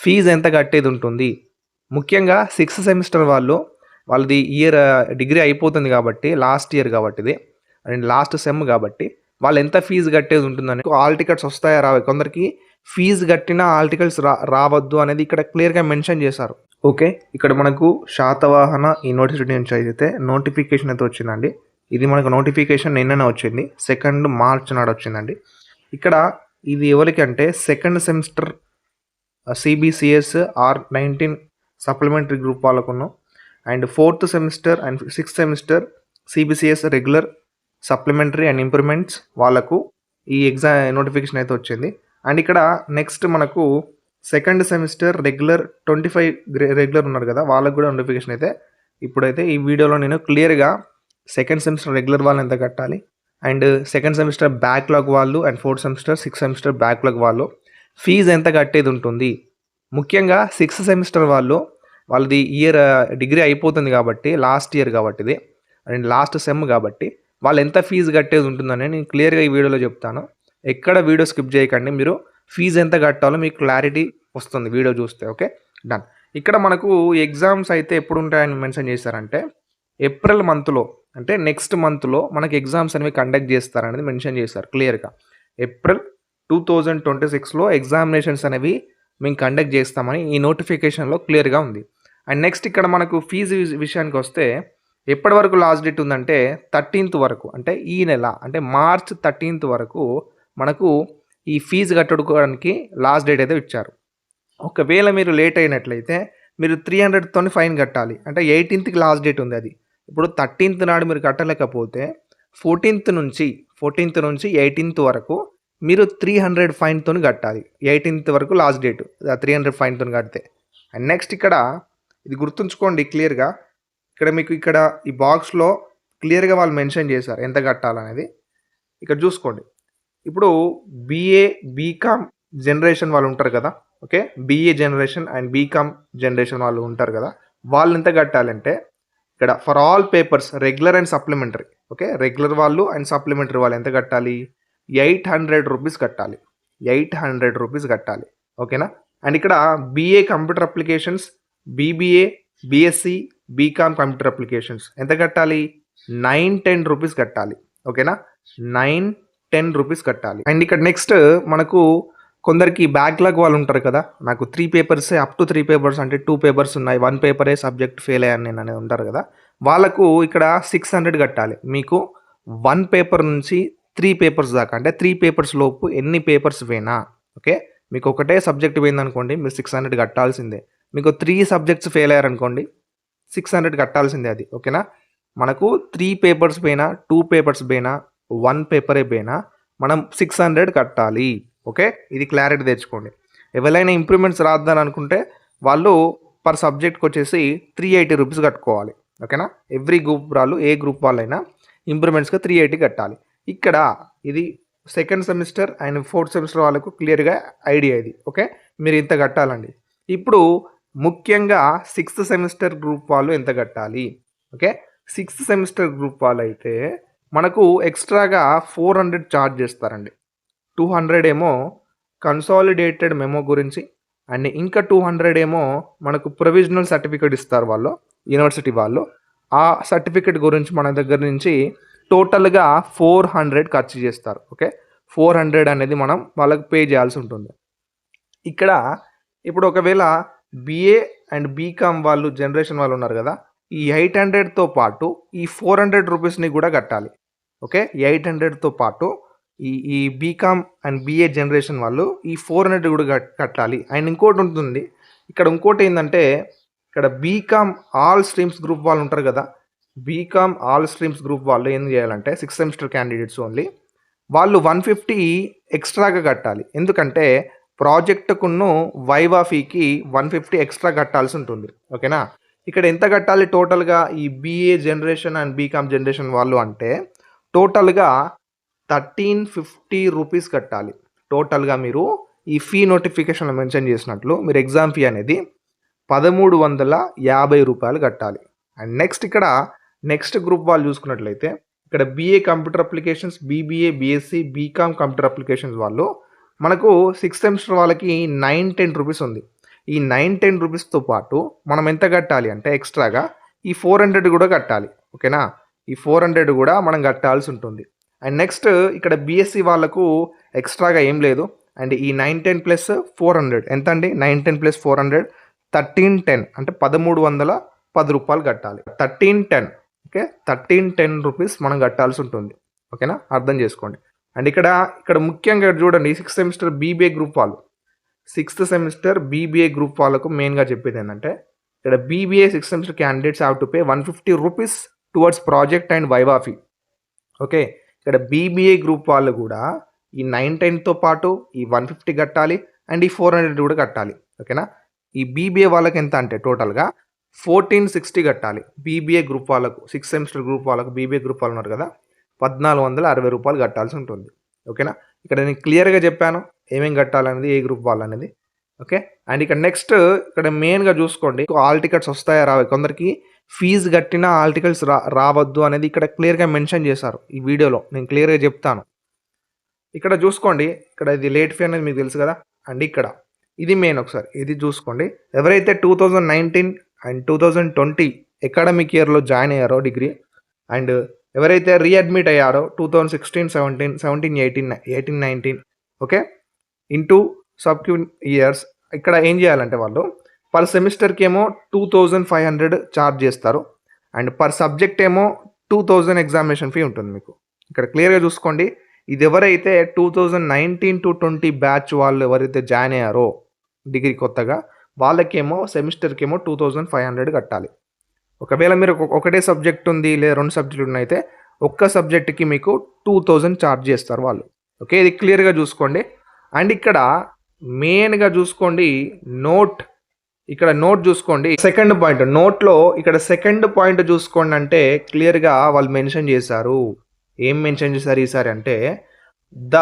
Fee ఎంత కట్టేది ఉంటుంది. ముఖ్యంగా సిక్స్త్ సెమిస్టర్ వాళ్ళది ఇయర్ డిగ్రీ అయిపోతుంది కాబట్టి లాస్ట్ ఇయర్ కాబట్టి ఇది అండ్ లాస్ట్ సెమ్ కాబట్టి వాళ్ళు ఎంత ఫీజు కట్టేది ఉంటుందని హాల్ టికెట్స్ వస్తాయా రావు కొందరికి ఫీజు కట్టిన హాల్ టికెట్స్ రావద్దు అనేది ఇక్కడ క్లియర్గా మెన్షన్ చేశారు. ఓకే, ఇక్కడ మనకు శాతవాహన ఈ నోటిఫికేషన్ నుంచి అయితే నోటిఫికేషన్ అయితే వచ్చిందండి. ఇది మనకు నోటిఫికేషన్ నిన్ననే వచ్చింది, 2 మార్చ్ నాడు వచ్చిందండి. ఇక్కడ ఇది ఎవరికి అంటే second semester CBCS R19 supplementary group వాళ్ళకును and 4th semester and 6th semester CBCS regular supplementary and improvements వాళ్ళకు ఈ ఎగ్జామ్ నోటిఫికేషన్ అయితే వచ్చింది. అండ్ ఇక్కడ నెక్స్ట్ మనకు సెకండ్ సెమిస్టర్ రెగ్యులర్ 25 రెగ్యులర్ ఉన్నారు కదా, వాళ్ళకు కూడా నోటిఫికేషన్ అయితే ఇప్పుడైతే ఈ వీడియోలో నేను క్లియర్గా సెకండ్ సెమిస్టర్ రెగ్యులర్ వాళ్ళు ఎంత కట్టాలి అండ్ సెకండ్ సెమిస్టర్ బ్యాక్లాగ్ వాళ్ళు and 4th semester 6th semester backlog వాళ్ళు ఫీజు ఎంత కట్టేది ఉంటుంది. ముఖ్యంగా సిక్స్త్ సెమిస్టర్ వాళ్ళది ఇయర్ డిగ్రీ అయిపోతుంది కాబట్టి లాస్ట్ ఇయర్ కాబట్టి ఇది అండ్ లాస్ట్ సెమ్ కాబట్టి వాళ్ళు ఎంత ఫీజు కట్టేది ఉంటుందని నేను క్లియర్గా ఈ వీడియోలో చెప్తాను. ఎక్కడ వీడియో స్కిప్ చేయకండి, మీరు ఫీజు ఎంత కట్టాలో మీకు క్లారిటీ వస్తుంది వీడియో చూస్తే. Okay, done. ఇక్కడ మనకు ఎగ్జామ్స్ అయితే ఎప్పుడు ఉంటాయని మెన్షన్ చేశారంటే ఏప్రిల్ మంత్లో అంటే నెక్స్ట్ మంత్లో మనకి ఎగ్జామ్స్ అనేవి కండక్ట్ చేస్తారనేది మెన్షన్ చేశారు క్లియర్గా. ఏప్రిల్ 2026లో ఎగ్జామినేషన్స్ అనేవి మేము కండక్ట్ చేస్తామని ఈ నోటిఫికేషన్లో క్లియర్గా ఉంది. అండ్ నెక్స్ట్ ఇక్కడ మనకు ఫీజు విషయానికి వస్తే ఎప్పటి వరకు లాస్ట్ డేట్ ఉందంటే 13th వరకు, అంటే ఈ నెల అంటే మార్చ్ 13th వరకు మనకు ఈ ఫీజు కట్టుకోవడానికి లాస్ట్ డేట్ అయితే ఇచ్చారు. ఒకవేళ మీరు లేట్ అయినట్లయితే మీరు 300తో ఫైన్ కట్టాలి, అంటే 18th లాస్ట్ డేట్ ఉంది అది. ఇప్పుడు 13th నాడు మీరు కట్టలేకపోతే 14th నుంచి 18th వరకు మీరు 300 ఫైన్తో కట్టాలి. 18th వరకు లాస్ట్ డేట్ 300 ఫైన్తో కడితే. అండ్ నెక్స్ట్ ఇక్కడ ఇది గుర్తుంచుకోండి క్లియర్గా, ఇక్కడ మీకు ఇక్కడ ఈ బాక్స్లో క్లియర్గా వాళ్ళు మెన్షన్ చేశారు ఎంత కట్టాలనేది. ఇక్కడ చూసుకోండి, ఇప్పుడు బీకామ్ జనరేషన్ వాళ్ళు ఉంటారు కదా, okay, BA generation and BCom generation వాళ్ళు ఉంటారు కదా, వాళ్ళు ఎంత కట్టాలంటే ఇక్కడ for all papers regular and supplementary, okay, regular వాళ్ళు అండ్ సప్లిమెంటరీ వాళ్ళు ఎంత కట్టాలి, 800 రూపీస్ కట్టాలి. 800 రూపీస్ కట్టాలి, ఓకేనా. అండ్ ఇక్కడ BA computer applications, BBA, BSc, BCom computer applications ఎంత కట్టాలి, 910 రూపీస్ కట్టాలి, ఓకేనా. 910 రూపీస్ కట్టాలి. అండ్ ఇక్కడ నెక్స్ట్ మనకు కొందరికి బ్యాక్లాగ్ వాళ్ళు ఉంటారు కదా, నాకు 3 పేపర్సే అప్ టు 3 పేపర్స్ అంటే 2 పేపర్స్ ఉన్నాయి, 1 పేపరే సబ్జెక్ట్ ఫెయిల్ అయ్యాను నేను అనేది ఉంటారు కదా, వాళ్ళకు ఇక్కడ 600 కట్టాలి. మీకు 1 పేపర్ నుంచి 3 పేపర్స్ దాకా, అంటే 3 పేపర్స్ లోపు ఎన్ని పేపర్స్ పోయినా, ఓకే, మీకు ఒకటే సబ్జెక్ట్ పోయిందనుకోండి మీరు 600 కట్టాల్సిందే. మీకు 3 సబ్జెక్ట్స్ ఫెయిల్ అయ్యారనుకోండి 600 కట్టాల్సిందే అది, ఓకేనా. మనకు 3 పేపర్స్ పోయినా 2 పేపర్స్ పోయినా 1 పేపరే పోయినా మనం 600 కట్టాలి, ఓకే. ఇది క్లారిటీ తెచ్చుకోండి. ఎవరైనా ఇంప్రూవ్మెంట్స్ రాద్దని అనుకుంటే వాళ్ళు పర్ సబ్జెక్ట్కి వచ్చేసి 380 రూపీస్ కట్టుకోవాలి, ఓకేనా. ఎవ్రీ గ్రూప్ వాళ్ళు ఏ గ్రూప్ వాళ్ళైనా ఇంప్రూవ్మెంట్స్గా 380 కట్టాలి. ఇక్కడ ఇది second semester and 4th semester వాళ్ళకు క్లియర్గా ఐడియా ఇది, ఓకే, మీరు ఇంత కట్టాలండి. ఇప్పుడు ముఖ్యంగా 6th సెమిస్టర్ గ్రూప్ వాళ్ళు ఎంత కట్టాలి, ఓకే. 6th సెమిస్టర్ గ్రూప్ వాళ్ళు అయితే మనకు ఎక్స్ట్రాగా 400 ఛార్జ్ చేస్తారండి. 200 ఏమో కన్సాలిడేటెడ్ మెమో గురించి అండ్ ఇంకా 200 ఏమో మనకు ప్రొవిజనల్ సర్టిఫికేట్ ఇస్తారు వాళ్ళు యూనివర్సిటీ వాళ్ళు, ఆ సర్టిఫికేట్ గురించి మన దగ్గర నుంచి టోటల్గా 400 ఖర్చు చేస్తారు, ఓకే. 400 అనేది మనం వాళ్ళకి పే చేయాల్సి ఉంటుంది. ఇక్కడ ఇప్పుడు ఒకవేళ బీఏ అండ్ బీకామ్ వాళ్ళు జనరేషన్ వాళ్ళు ఉన్నారు కదా, ఈ 800తో పాటు ఈ 400 రూపీస్ని కూడా కట్టాలి, ఓకే. 800తో పాటు ఈ బీకామ్ అండ్ బీఏ జనరేషన్ వాళ్ళు ఈ 400 కూడా కట్టాలి. అండ్ ఇంకోటి ఉంటుంది ఇక్కడ, ఇంకోటి ఏంటంటే ఇక్కడ బీకామ్ ఆల్ స్ట్రీమ్స్ గ్రూప్ వాళ్ళు ఉంటారు కదా, బీకామ్ ఆల్ స్ట్రీమ్స్ గ్రూప్ వాళ్ళు ఏం చేయాలంటే 6th సెమిస్టర్ క్యాండిడేట్స్ ఓన్లీ వాళ్ళు 150 ఎక్స్ట్రాగా కట్టాలి. ఎందుకంటే ప్రాజెక్టుకును వైవా ఫీకి 150 ఎక్స్ట్రా కట్టాల్సి ఉంటుంది, ఓకేనా. ఇక్కడ ఎంత కట్టాలి టోటల్గా ఈ BA generation and BCom generation వాళ్ళు అంటే టోటల్గా 1350 రూపీస్ కట్టాలి. టోటల్గా మీరు ఈ ఫీ నోటిఫికేషన్లో మెన్షన్ చేసినట్లు మీరు ఎగ్జామ్ ఫీ అనేది 1350 రూపాయలు కట్టాలి. అండ్ నెక్స్ట్ ఇక్కడ నెక్స్ట్ గ్రూప్ వాళ్ళు చూసుకున్నట్లయితే ఇక్కడ BA computer applications, BBA, BSc, BCom computer applications వాళ్ళు మనకు 6th సెమిస్టర్ వాళ్ళకి 910 రూపీస్ ఉంది. ఈ 910 రూపీస్తో పాటు మనం ఎంత కట్టాలి అంటే ఎక్స్ట్రాగా ఈ 400 కూడా కట్టాలి. ఓకేనా, ఈ 400 కూడా మనం కట్టాల్సి ఉంటుంది. అండ్ నెక్స్ట్ ఇక్కడ బీఎస్సీ వాళ్ళకు ఎక్స్ట్రాగా ఏం లేదు. అండ్ ఈ 910 ప్లస్ 400 ఎంత అండి? 910 ప్లస్ 400 1310 అంటే 1310 రూపాయలు కట్టాలి. 1310 ఓకే, 1310 రూపీస్ మనం కట్టాల్సి ఉంటుంది. ఓకేనా, అర్థం చేసుకోండి. అండ్ ఇక్కడ ముఖ్యంగా చూడండి, 6th సెమిస్టర్ బీబీఏ గ్రూప్ వాళ్ళు, 6th సెమిస్టర్ బీబీఏ గ్రూప్ వాళ్ళకు మెయిన్గా చెప్పేది ఏంటంటే ఇక్కడ BBA 6th semester candidates have to pay 150 rupees towards project and viva fee. Okay, ఇక్కడ బీబీఏ గ్రూప్ వాళ్ళు కూడా ఈ 910తో పాటు ఈ 150 కట్టాలి అండ్ ఈ 400 కూడా కట్టాలి. ఓకేనా, ఈ బీబీఏ వాళ్ళకి ఎంత అంటే టోటల్గా 1460 కట్టాలి. బీబీఏ గ్రూప్ వాళ్ళకు 6th సెమిస్టర్ గ్రూప్ వాళ్ళకు బీబీఏ గ్రూప్ వాళ్ళు ఉన్నారు కదా, 1460 రూపాయలు కట్టాల్సి ఉంటుంది. ఓకేనా, ఇక్కడ నేను క్లియర్గా చెప్పాను ఏమేమి కట్టాలనేది, ఏ గ్రూప్ వాళ్ళనేది. ఓకే, అండ్ ఇక్కడ నెక్స్ట్ ఇక్కడ మెయిన్గా చూసుకోండి, ఆల్ టికెట్స్ వస్తాయా రావు, కొందరికి ఫీజు కట్టినా ఆల్ టికెట్స్ రావద్దు అనేది ఇక్కడ క్లియర్గా మెన్షన్ చేశారు. ఈ వీడియోలో నేను క్లియర్గా చెప్తాను. ఇక్కడ చూసుకోండి, ఇక్కడ ఇది లేట్ ఫీ అనేది మీకు తెలుసు కదా. అండ్ ఇక్కడ ఇది మెయిన్, ఒకసారి ఇది చూసుకోండి. ఎవరైతే 2019 అండ్ 2020 అకాడమిక్ ఇయర్లో జాయిన్ అయ్యారో డిగ్రీ, అండ్ ఎవరైతే రీఅడ్మిట్ అయ్యారో 2016, 17, 18, 19 ఓకే ఇంటూ సబ్క్యూ ఇయర్స్, ఇక్కడ ఏం చేయాలంటే వాళ్ళు పర్ సెమిస్టర్కి ఏమో 2500 ఛార్జ్ చేస్తారు. అండ్ పర్ సబ్జెక్ట్ ఏమో 2000 ఎగ్జామినేషన్ ఫీ ఉంటుంది మీకు. ఇక్కడ క్లియర్గా చూసుకోండి, ఇది ఎవరైతే 2019 to 20 బ్యాచ్ వాళ్ళు ఎవరైతే జాయిన్ అయ్యారో డిగ్రీ కొత్తగా, వాళ్ళకేమో సెమిస్టర్కి ఏమో 2500 కట్టాలి. ఒకవేళ మీరు ఒకటే సబ్జెక్ట్ ఉంది లేదా 2 సబ్జెక్టులు ఉన్నైతే ఒక్క సబ్జెక్ట్కి మీకు 2000 ఛార్జ్ చేస్తారు వాళ్ళు. ఓకే, ఇది క్లియర్గా చూసుకోండి. అండ్ ఇక్కడ మెయిన్గా చూసుకోండి నోట్, ఇక్కడ నోట్ చూసుకోండి, సెకండ్ పాయింట్ నోట్లో ఇక్కడ సెకండ్ పాయింట్ చూసుకోండి. అంటే క్లియర్గా వాళ్ళు మెన్షన్ చేశారు. ఏం మెన్షన్ చేశారు ఈసారి అంటే the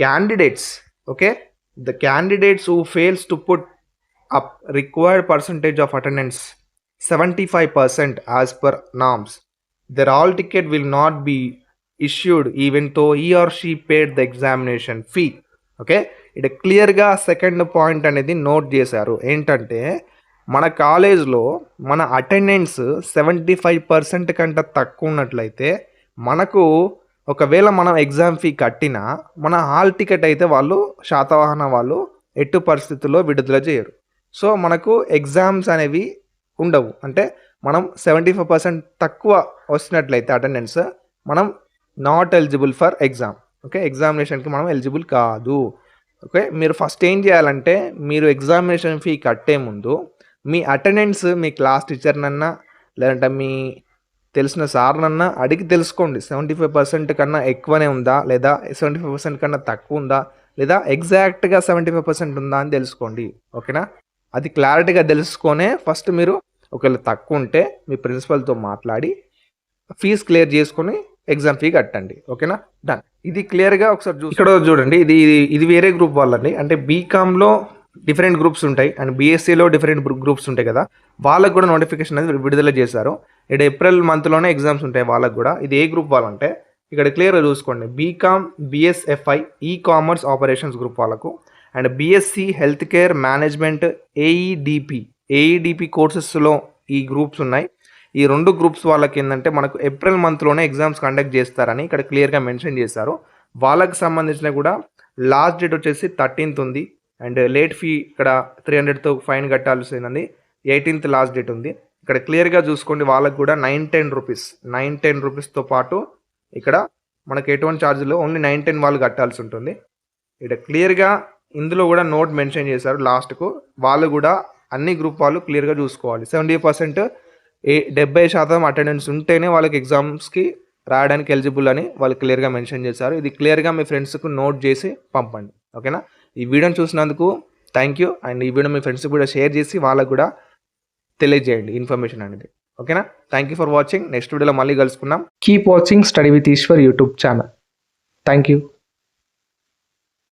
candidates, okay, the candidates who fails to put up required percentage of attendance 75% as per norms, their all ticket will not be issued even though he or she paid the examination fee. Okay, ఇక్కడ క్లియర్గా second point అనేది note చేశారు. ఏంటంటే మన కాలేజ్లో మన attendance 75% కంటే తక్కువ ఉన్నట్లయితే మనకు ఒకవేళ మనం ఎగ్జామ్ ఫీ కట్టినా మన హాల్ టికెట్ అయితే వాళ్ళు శాతవాహన వాళ్ళు ఎట్టి పరిస్థితుల్లో విడుదల చేయరు. సో మనకు ఎగ్జామ్స్ అనేవి ఉండవు. అంటే మనం 75% తక్కువ వచ్చినట్లయితే అటెండెన్స్ మనం not eligible for exam. Okay, ఎగ్జామినేషన్కి మనం ఎలిజిబుల్ కాదు. ఓకే, మీరు ఫస్ట్ ఏం చేయాలంటే మీరు ఎగ్జామినేషన్ ఫీ కట్టే ముందు మీ అటెండెన్స్ మీ క్లాస్ టీచర్నన్నా లేదంటే మీ తెలిసిన సార్నన్నా అడిగి తెలుసుకోండి. 75% కన్నా ఎక్కువనే ఉందా లేదా 75% కన్నా తక్కువ ఉందా లేదా ఎగ్జాక్ట్గా 75% ఉందా అని తెలుసుకోండి. ఓకేనా, అది క్లారిటీగా తెలుసుకొనే ఫస్ట్ మీరు ఒకవేళ తక్కువ ఉంటే మీ ప్రిన్సిపల్తో మాట్లాడి ఫీజు క్లియర్ చేసుకొని ఎగ్జామ్ ఫీ కట్టండి. ఓకేనా, డన్. ఇది క్లియర్గా ఒకసారి ఇక్కడ చూడండి, ఇది వేరే గ్రూప్ వాళ్ళండి. అంటే బీకామ్లో డిఫరెంట్ గ్రూప్స్ ఉంటాయి అండ్ బీఎస్సీలో డిఫరెంట్ గ్రూప్స్ ఉంటాయి కదా, వాళ్ళకు కూడా నోటిఫికేషన్ అనేది విడుదల చేశారు. ఇక్కడ ఏప్రిల్ మంత్లోనే ఎగ్జామ్స్ ఉంటాయి వాళ్ళకు కూడా. ఇది ఏ గ్రూప్ వాళ్ళంటే ఇక్కడ క్లియర్గా చూసుకోండి, బీకామ్ బిఎస్ఎఫ్ఐ ఈ కామర్స్ ఆపరేషన్స్ గ్రూప్ వాళ్ళకు, and B Sc health care management AEDP కోర్సెస్లో ఈ గ్రూప్స్ ఉన్నాయి. ఈ 2 గ్రూప్స్ వాళ్ళకి ఏంటంటే మనకు ఏప్రిల్ మంత్లోనే ఎగ్జామ్స్ కండక్ట్ చేస్తారని ఇక్కడ క్లియర్గా మెన్షన్ చేశారు. వాళ్ళకి సంబంధించిన కూడా లాస్ట్ డేట్ వచ్చేసి 13th ఉంది. అండ్ లేట్ ఫీ ఇక్కడ 300తో ఫైన్ కట్టాల్సిందండి. 18th లాస్ట్ డేట్ ఉంది. ఇక్కడ క్లియర్గా చూసుకోండి, వాళ్ళకు కూడా 910 రూపీస్తో పాటు ఇక్కడ మనకు ఎటువంటి ఛార్జీలో ఓన్లీ 910 వాళ్ళు కట్టాల్సి ఉంటుంది. ఇక్కడ క్లియర్గా ఇందులో కూడా నోట్ మెన్షన్ చేశారు లాస్ట్కు. వాళ్ళు కూడా అన్ని గ్రూప్ వాళ్ళు క్లియర్గా చూసుకోవాలి. 70% 70% అటెండెన్స్ ఉంటేనే వాళ్ళకి ఎగ్జామ్స్కి రాయడానికి ఎలిజిబుల్ అని వాళ్ళు క్లియర్గా మెన్షన్ చేశారు. ఇది క్లియర్గా మీ ఫ్రెండ్స్కు నోట్ చేసి పంపండి. ఓకేనా, ఈ వీడియోని చూసినందుకు థ్యాంక్ యూ. అండ్ ఈ వీడియో మీ ఫ్రెండ్స్కి కూడా షేర్ చేసి వాళ్ళకు కూడా తెలియజేయండి ఇన్ఫర్మేషన్ అనేది. ఓకేనా, thank you for watching. Next వీడియోలో మళ్ళీ కలుసుకుందాం. Keep watching study with Eshwar YouTube channel. Thank you.